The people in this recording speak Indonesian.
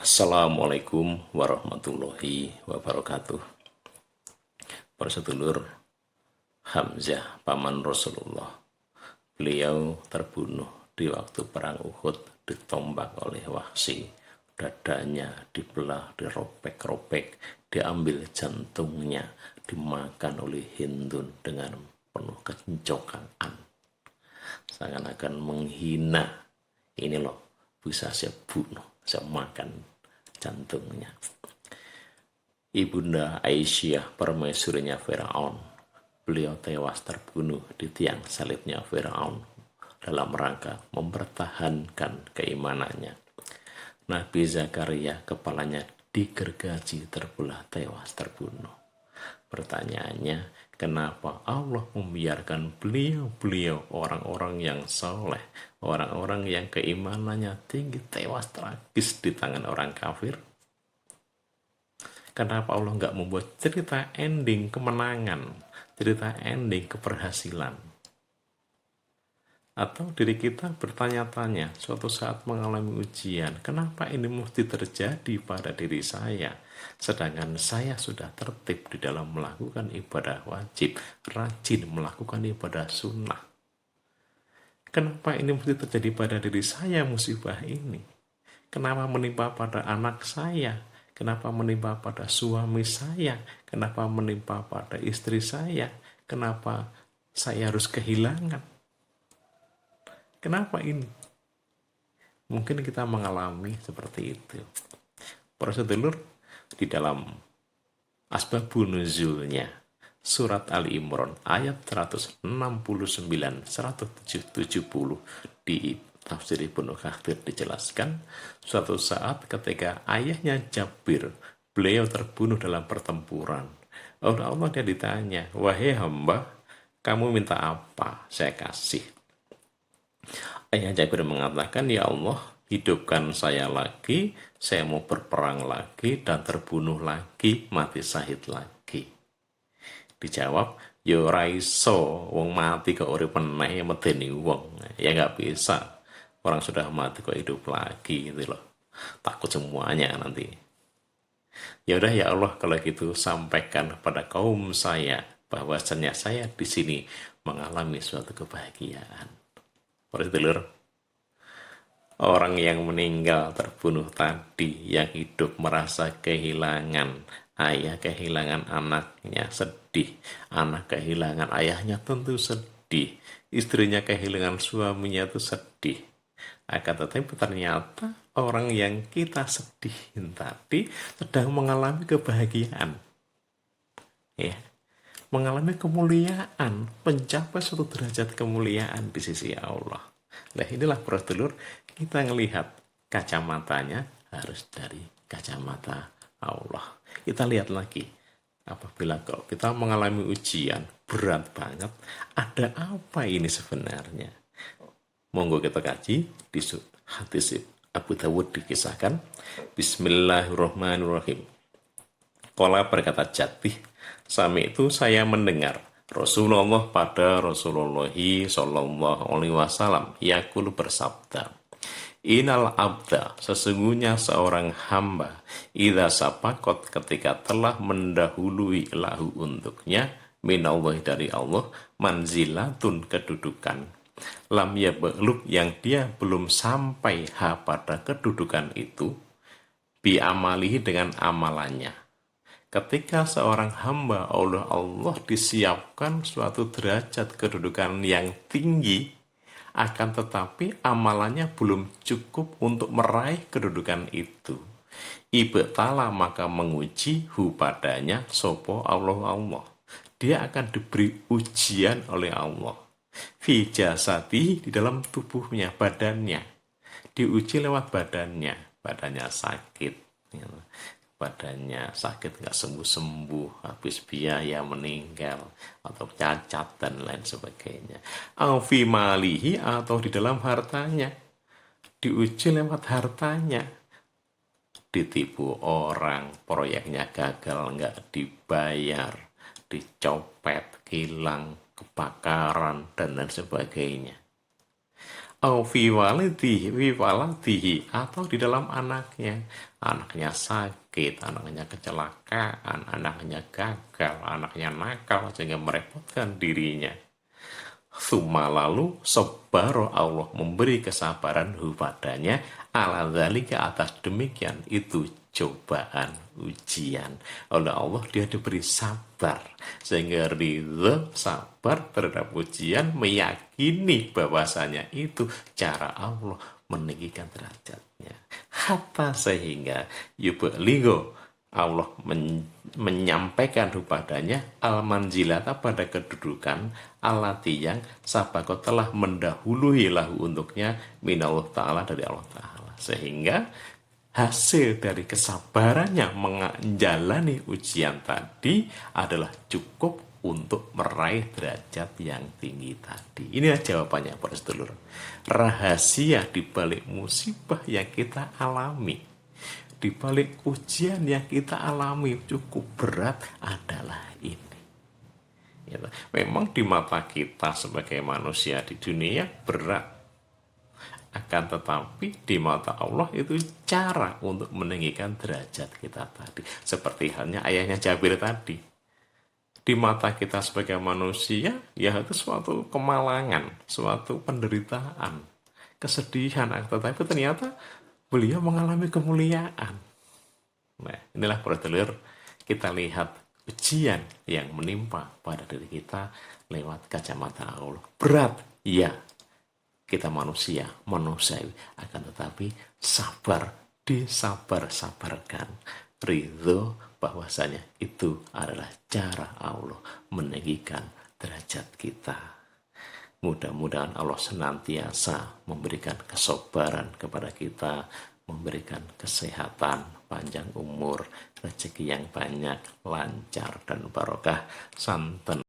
Assalamualaikum warahmatullahi wabarakatuh. Para sedulur, Hamzah paman Rasulullah. Beliau terbunuh di waktu perang Uhud, ditombak oleh Wahsy. Dadanya dibelah, dirobek-robek, diambil jantungnya, dimakan oleh Hindun dengan penuh kecincokaan. Seakan-akan menghina. Ini loh, bisa saya bunuh, saya makan jantungnya. Ibunda Aisyah, permaisurinya Firaun. Beliau tewas terbunuh di tiang salibnya Firaun dalam rangka mempertahankan keimanannya. Nabi Zakaria, kepalanya digergaji, terbelah, tewas terbunuh. Pertanyaannya, kenapa Allah membiarkan beliau-beliau, orang-orang yang soleh, orang-orang yang keimanannya tinggi, tewas tragis di tangan orang kafir? Kenapa Allah nggak membuat cerita ending kemenangan, cerita ending keberhasilan? Atau diri kita bertanya-tanya, suatu saat mengalami ujian, kenapa ini mesti terjadi pada diri saya? Sedangkan saya sudah tertib di dalam melakukan ibadah wajib, rajin melakukan ibadah sunnah. Kenapa ini mesti terjadi pada diri saya musibah ini? Kenapa menimpa pada anak saya? Kenapa menimpa pada suami saya? Kenapa menimpa pada istri saya? Kenapa saya harus kehilangan? Kenapa ini? Mungkin kita mengalami seperti itu. Para sedulur, di dalam asbabun nuzulnya, surat Ali Imran ayat 169-170 di tafsir Ibnu Katsir dijelaskan, suatu saat ketika ayahnya Jabir, beliau terbunuh dalam pertempuran. Oleh Allah dia ditanya, wahai hamba, kamu minta apa? Saya kasih. Ayah Jabir mengatakan, ya Allah, hidupkan saya lagi, saya mau berperang lagi dan terbunuh lagi, mati syahid lagi. Dijawab, yo raiso, wong mati kok urip meneh medeni wong. Ya nggak bisa. Orang sudah mati kok hidup lagi gitu loh. Takut semuanya nanti. Ya udah ya Allah, kalau gitu sampaikan kepada kaum saya bahwasanya saya di sini mengalami suatu kebahagiaan. Para sedulur, orang yang meninggal terbunuh tadi, yang hidup merasa kehilangan ayah, kehilangan anaknya, sedih. Anak kehilangan ayahnya tentu sedih. Istrinya kehilangan suaminya itu sedih. Akan tetapi ternyata orang yang kita sedihin tadi sedang mengalami kebahagiaan. Ya, mengalami kemuliaan, mencapai suatu derajat kemuliaan di sisi Allah. Nah inilah prosedur, kita ngelihat kacamatanya harus dari kacamata Allah. Kita lihat lagi, apabila kalau kita mengalami ujian berat banget, ada apa ini sebenarnya? Monggo kita kaji di hadis Abu Dawud dikisahkan. Bismillahirrahmanirrahim. Qala berkata Jabir, sami itu saya mendengar Rasulullah pada Rasulullah Shallallahu Alaihi Wasallam yaqul bersabda, Inal abda, sesungguhnya seorang hamba, idza sapakot ketika telah mendahului lahu untuknya, minallah dari Allah, manzilatun kedudukan. Lam yablug yang dia belum sampai pada kedudukan itu, bi amalihi dengan amalannya. Ketika seorang hamba oleh Allah disiapkan suatu derajat kedudukan yang tinggi, akan tetapi amalannya belum cukup untuk meraih kedudukan itu. Ibtala maka menguji hu padanya sopo Allah. Dia akan diberi ujian oleh Allah. Fi jasati di dalam tubuhnya, badannya. Diuji lewat badannya sakit. Badannya sakit nggak sembuh-sembuh, habis biaya meninggal, atau cacat dan lain sebagainya. Aufi malihi atau di dalam hartanya, diuji lewat hartanya. Ditipu orang, proyeknya gagal, nggak dibayar, dicopet, hilang, kebakaran, dan lain sebagainya. au fi waladihi atau di dalam anaknya sakit, anaknya kecelakaan, anaknya gagal, anaknya nakal sehingga merepotkan dirinya. Summa lalu sabaro Allah memberi kesabaran padanya ala dzalika atas demikian itu cobaan ujian oleh Allah, dia diberi sabar sehingga ridho sabar terhadap ujian, meyakini bahwasanya itu cara Allah meninggikan derajatnya hatta sehingga yubaligo Allah menyampaikan kepadanya al-manzilata pada kedudukan alati yang sabako telah mendahului lahu untuknya minallah ta'ala dari Allah ta'ala, sehingga hasil dari kesabarannya menjalani ujian tadi adalah cukup untuk meraih derajat yang tinggi tadi. Inilah jawabannya para sedulur. Rahasia di balik musibah yang kita alami, di balik ujian yang kita alami cukup berat adalah ini. Ya, memang di mata kita sebagai manusia di dunia berat, akan tetapi di mata Allah itu cara untuk meninggikan derajat kita tadi. Seperti halnya ayahnya Jabir tadi. Di mata kita sebagai manusia, ya itu suatu kemalangan, suatu penderitaan, kesedihan, tetapi ternyata beliau mengalami kemuliaan. Nah, inilah brother, kita lihat ujian yang menimpa pada diri kita lewat kacamata Allah. Berat, ya. Kita manusia, manusiawi. Akan tetapi sabar, disabar-sabarkan. Ridho bahwasanya itu adalah cara Allah meninggikan derajat kita. Mudah-mudahan Allah senantiasa memberikan kesabaran kepada kita, memberikan kesehatan, panjang umur, rezeki yang banyak, lancar dan barokah, santen